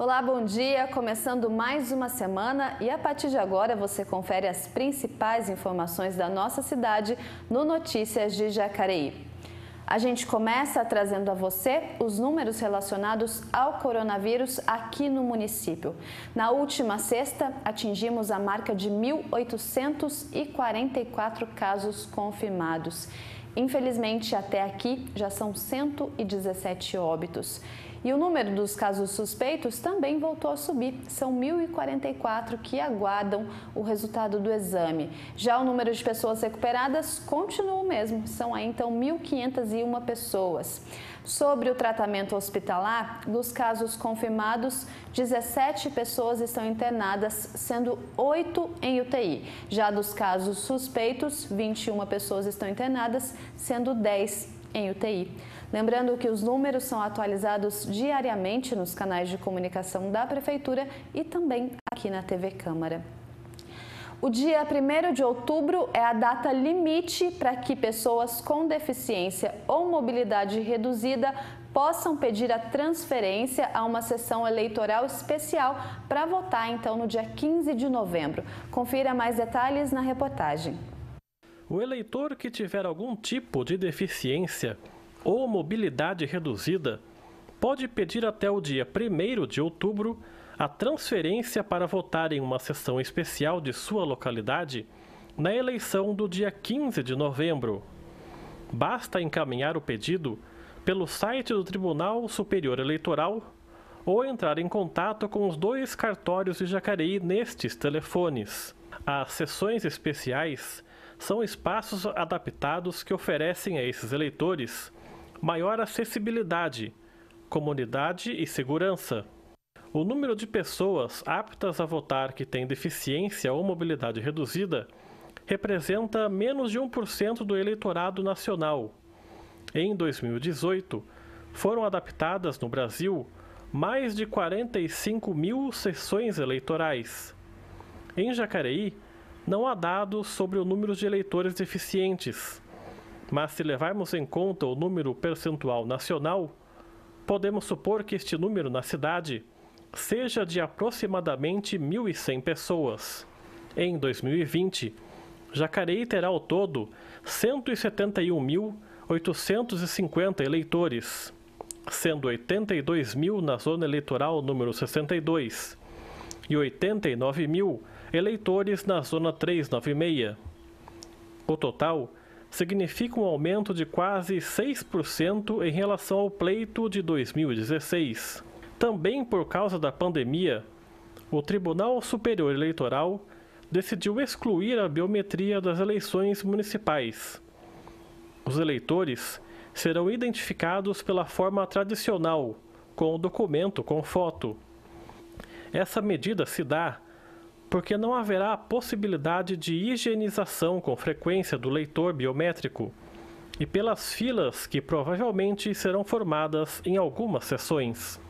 Olá, bom dia. Começando mais uma semana e a partir de agora você confere as principais informações da nossa cidade no Notícias de Jacareí. A gente começa trazendo a você os números relacionados ao coronavírus aqui no município. Na última sexta, atingimos a marca de 1.844 casos confirmados. Infelizmente, até aqui já são 117 óbitos. E o número dos casos suspeitos também voltou a subir. São 1.044 que aguardam o resultado do exame. Já o número de pessoas recuperadas continua o mesmo. São aí, então, 1.501 pessoas. Sobre o tratamento hospitalar, dos casos confirmados, 17 pessoas estão internadas, sendo 8 em UTI. Já dos casos suspeitos, 21 pessoas estão internadas, sendo 10 em UTI. Lembrando que os números são atualizados diariamente nos canais de comunicação da Prefeitura e também aqui na TV Câmara. O dia 1º de outubro é a data limite para que pessoas com deficiência ou mobilidade reduzida possam pedir a transferência a uma sessão eleitoral especial para votar, então, no dia 15 de novembro. Confira mais detalhes na reportagem. O eleitor que tiver algum tipo de deficiência ou mobilidade reduzida pode pedir até o dia 1º de outubro a transferência para votar em uma sessão especial de sua localidade na eleição do dia 15 de novembro. Basta encaminhar o pedido pelo site do Tribunal Superior Eleitoral ou entrar em contato com os 2 cartórios de Jacareí nestes telefones. As sessões especiais são espaços adaptados que oferecem a esses eleitores maior acessibilidade, comunidade e segurança. O número de pessoas aptas a votar que têm deficiência ou mobilidade reduzida representa menos de 1% do eleitorado nacional. Em 2018, foram adaptadas no Brasil mais de 45 mil sessões eleitorais. Em Jacareí, não há dados sobre o número de eleitores deficientes, mas se levarmos em conta o número percentual nacional, podemos supor que este número na cidade seja de aproximadamente 1.100 pessoas. Em 2020, Jacareí terá ao todo 171.850 eleitores, sendo 82 mil na zona eleitoral número 62 e 89 mil eleitores na zona 396. O total significa um aumento de quase 6% em relação ao pleito de 2016. Também por causa da pandemia, o Tribunal Superior Eleitoral decidiu excluir a biometria das eleições municipais. Os eleitores serão identificados pela forma tradicional, com o documento com foto. Essa medida se dá porque não haverá a possibilidade de higienização com frequência do leitor biométrico e pelas filas que provavelmente serão formadas em algumas sessões.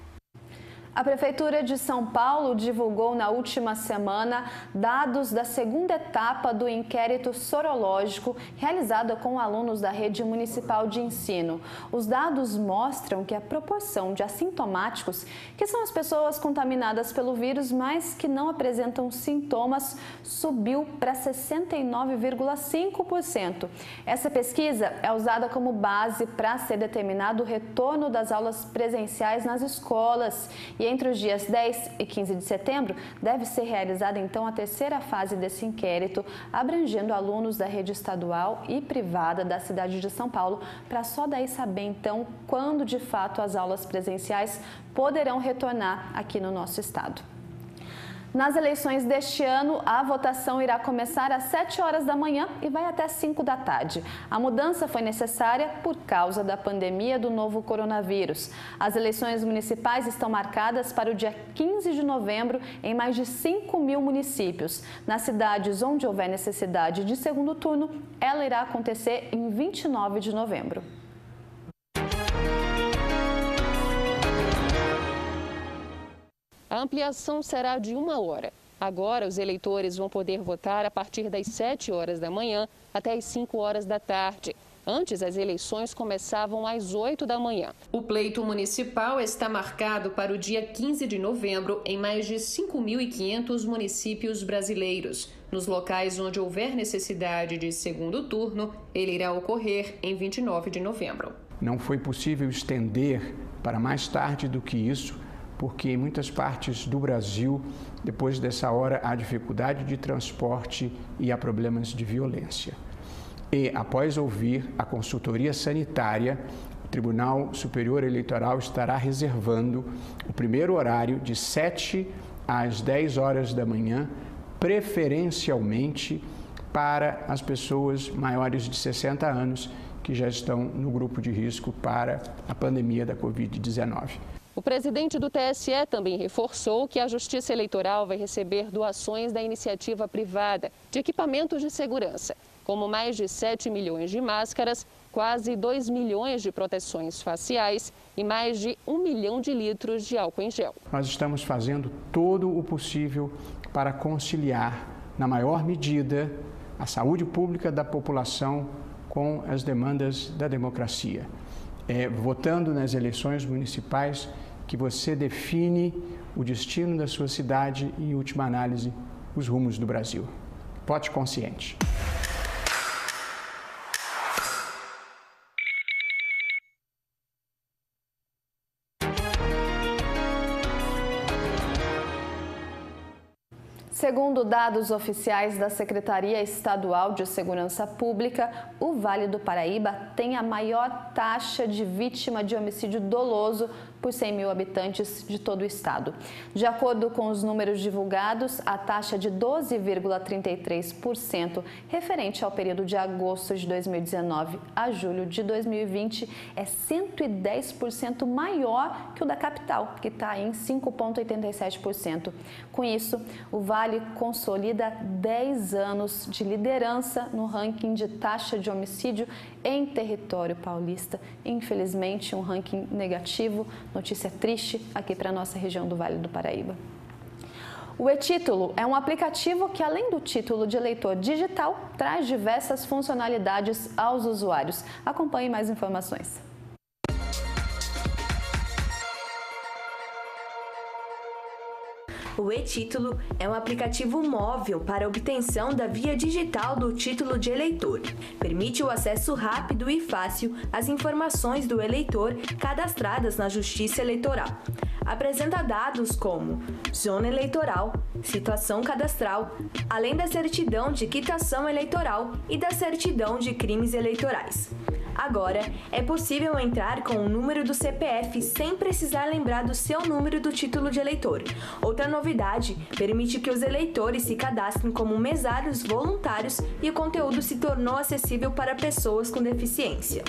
A Prefeitura de São Paulo divulgou na última semana dados da segunda etapa do inquérito sorológico realizado com alunos da rede municipal de ensino. Os dados mostram que a proporção de assintomáticos, que são as pessoas contaminadas pelo vírus, mas que não apresentam sintomas, subiu para 69,5%. Essa pesquisa é usada como base para ser determinado o retorno das aulas presenciais nas escolas. E entre os dias 10 e 15 de setembro, deve ser realizada então a terceira fase desse inquérito, abrangendo alunos da rede estadual e privada da cidade de São Paulo, para só daí saber então quando de fato as aulas presenciais poderão retornar aqui no nosso estado. Nas eleições deste ano, a votação irá começar às 7 horas da manhã e vai até 5 da tarde. A mudança foi necessária por causa da pandemia do novo coronavírus. As eleições municipais estão marcadas para o dia 15 de novembro em mais de 5 mil municípios. Nas cidades onde houver necessidade de segundo turno, ela irá acontecer em 29 de novembro. A ampliação será de 1 hora. Agora, os eleitores vão poder votar a partir das 7 horas da manhã até as 5 horas da tarde. Antes, as eleições começavam às 8 da manhã. O pleito municipal está marcado para o dia 15 de novembro em mais de 5.500 municípios brasileiros. Nos locais onde houver necessidade de segundo turno, ele irá ocorrer em 29 de novembro. Não foi possível estender para mais tarde do que isso, porque em muitas partes do Brasil, depois dessa hora, há dificuldade de transporte e há problemas de violência. E, após ouvir a consultoria sanitária, o Tribunal Superior Eleitoral estará reservando o primeiro horário de 7 às 10 horas da manhã, preferencialmente para as pessoas maiores de 60 anos que já estão no grupo de risco para a pandemia da Covid-19. O presidente do TSE também reforçou que a Justiça Eleitoral vai receber doações da iniciativa privada de equipamentos de segurança, como mais de 7 milhões de máscaras, quase 2 milhões de proteções faciais e mais de 1 milhão de litros de álcool em gel. Nós estamos fazendo todo o possível para conciliar, na maior medida, a saúde pública da população com as demandas da democracia. Votando nas eleições municipais que você define o destino da sua cidade e, em última análise, os rumos do Brasil. Vote consciente. Segundo dados oficiais da Secretaria Estadual de Segurança Pública, o Vale do Paraíba tem a maior taxa de vítima de homicídio doloso por 100 mil habitantes de todo o estado. De acordo com os números divulgados, a taxa de 12,33% referente ao período de agosto de 2019 a julho de 2020 é 110% maior que o da capital, que está em 5,87%. Com isso, o Vale consolida 10 anos de liderança no ranking de taxa de homicídio em território paulista. Infelizmente, um ranking negativo. Notícia triste aqui para a nossa região do Vale do Paraíba. O e-Título é um aplicativo que, além do título de eleitor digital, traz diversas funcionalidades aos usuários. Acompanhe mais informações. O e-Título é um aplicativo móvel para obtenção da via digital do título de eleitor. Permite o acesso rápido e fácil às informações do eleitor cadastradas na Justiça Eleitoral. Apresenta dados como zona eleitoral, situação cadastral, além da certidão de quitação eleitoral e da certidão de crimes eleitorais. Agora, é possível entrar com o número do CPF sem precisar lembrar do seu número do título de eleitor. Outra novidade permite que os eleitores se cadastrem como mesários voluntários e o conteúdo se tornou acessível para pessoas com deficiência.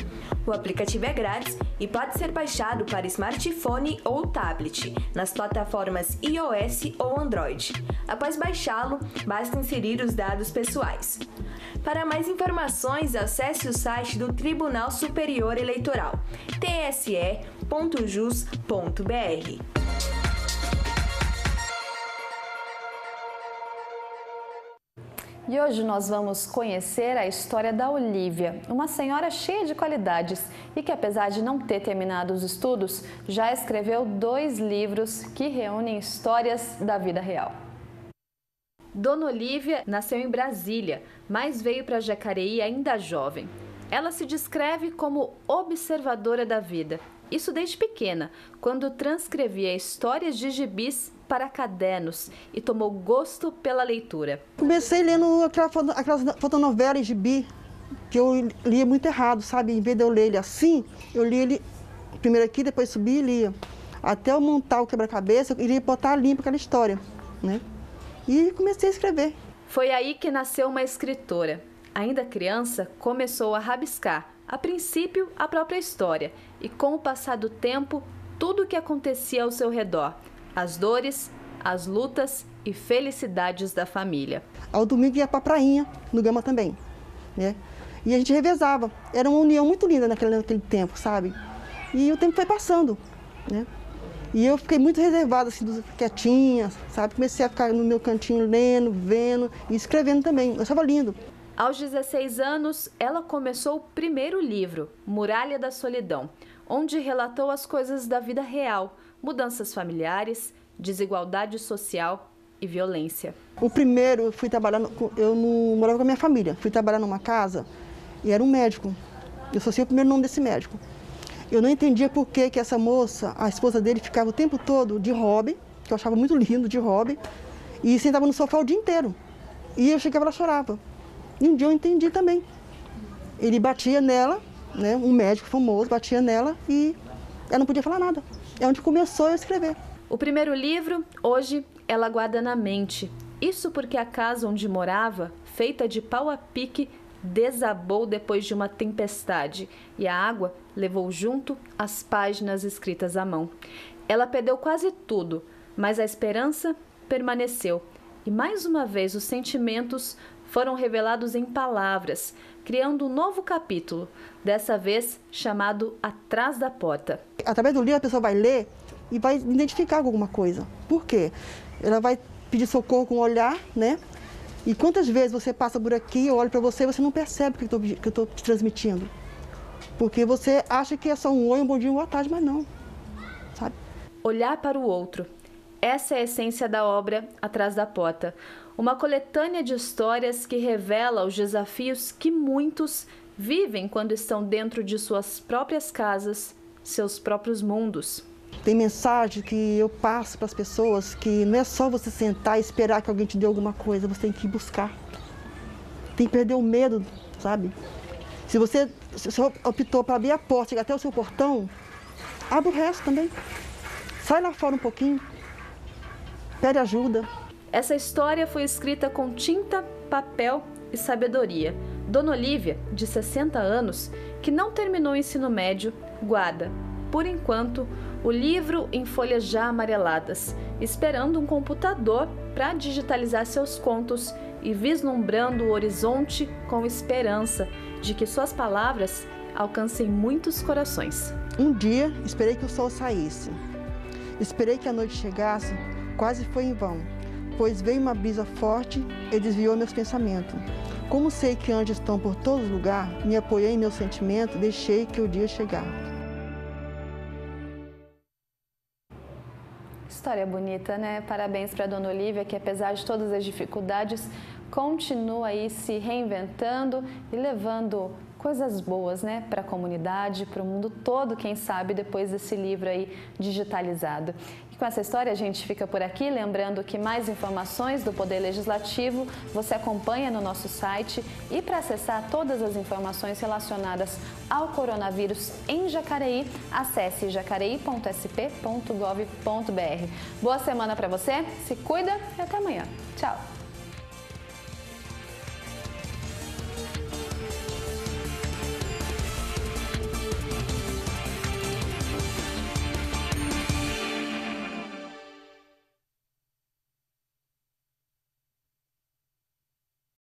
O aplicativo é grátis e pode ser baixado para smartphone ou tablet, nas plataformas iOS ou Android. Após baixá-lo, basta inserir os dados pessoais. Para mais informações, acesse o site do Tribunal Superior Eleitoral, tse.jus.br. E hoje nós vamos conhecer a história da Olívia, uma senhora cheia de qualidades e que, apesar de não ter terminado os estudos, já escreveu 2 livros que reúnem histórias da vida real. Dona Olívia nasceu em Brasília, mas veio para Jacareí ainda jovem. Ela se descreve como observadora da vida, isso desde pequena, quando transcrevia histórias de gibis para cadernos e tomou gosto pela leitura. Comecei lendo aquelas fotonovelas de gibi, que eu lia muito errado, sabe? Em vez de eu ler ele assim, eu lia ele primeiro aqui, depois subia e lia. Até eu montar o quebra-cabeça, eu iria botar limpo aquela história, né? E comecei a escrever. Foi aí que nasceu uma escritora. Ainda criança, começou a rabiscar, a princípio, a própria história. E com o passar do tempo, tudo o que acontecia ao seu redor. As dores, as lutas e felicidades da família. Ao domingo ia para a prainha, no Gama também, né? E a gente revezava. Era uma união muito linda naquele tempo, sabe? E o tempo foi passando, né? E eu fiquei muito reservada, assim, quietinha, sabe? Comecei a ficar no meu cantinho lendo, vendo e escrevendo também. Eu achava lindo. Aos 16 anos, ela começou o primeiro livro, Muralha da Solidão, onde relatou as coisas da vida real, mudanças familiares, desigualdade social e violência. O primeiro, eu fui trabalhar, eu não morava com a minha família, fui trabalhar numa casa e era um médico. Eu só sei o primeiro nome desse médico. Eu não entendia por que essa moça, a esposa dele, ficava o tempo todo de hobby, que eu achava muito lindo, de hobby, e sentava no sofá o dia inteiro. E eu chegava e ela chorava. E um dia eu entendi também. Ele batia nela, né, um médico famoso, batia nela e ela não podia falar nada. É onde começou a escrever. O primeiro livro, hoje, ela guarda na mente. Isso porque a casa onde morava, feita de pau a pique, desabou depois de uma tempestade e a água levou junto as páginas escritas à mão. Ela perdeu quase tudo, mas a esperança permaneceu. E mais uma vez os sentimentos foram revelados em palavras, criando um novo capítulo, dessa vez chamado Atrás da Porta. Através do livro a pessoa vai ler e vai identificar alguma coisa. Por quê? Ela vai pedir socorro com o olhar, né? E quantas vezes você passa por aqui, eu olho para você e você não percebe o que eu estou te transmitindo. Porque você acha que é só um oi, um bom dia, uma boa tarde, mas não. Sabe? Olhar para o outro. Essa é a essência da obra Atrás da Porta. Uma coletânea de histórias que revela os desafios que muitos vivem quando estão dentro de suas próprias casas, seus próprios mundos. Tem mensagem que eu passo para as pessoas que não é só você sentar e esperar que alguém te dê alguma coisa, você tem que ir buscar. Tem que perder o medo, sabe? Se você optou para abrir a porta, chegar até o seu portão, abre o resto também. Sai lá fora um pouquinho, pede ajuda. Essa história foi escrita com tinta, papel e sabedoria. Dona Olívia, de 60 anos, que não terminou o ensino médio, guarda, por enquanto, o livro em folhas já amareladas, esperando um computador para digitalizar seus contos e vislumbrando o horizonte com esperança de que suas palavras alcancem muitos corações. Um dia, esperei que o sol saísse. Esperei que a noite chegasse, quase foi em vão, pois veio uma brisa forte e desviou meus pensamentos. Como sei que anjos estão por todo lugar, me apoiei em meu sentimento, deixei que o dia chegar. História bonita, né? Parabéns para a Dona Olívia, que apesar de todas as dificuldades, continua aí se reinventando e levando coisas boas, né, para a comunidade, para o mundo todo, quem sabe, depois desse livro aí digitalizado. E com essa história a gente fica por aqui, lembrando que mais informações do Poder Legislativo você acompanha no nosso site e para acessar todas as informações relacionadas ao coronavírus em Jacareí, acesse jacareí.sp.gov.br. Boa semana para você, se cuida e até amanhã. Tchau!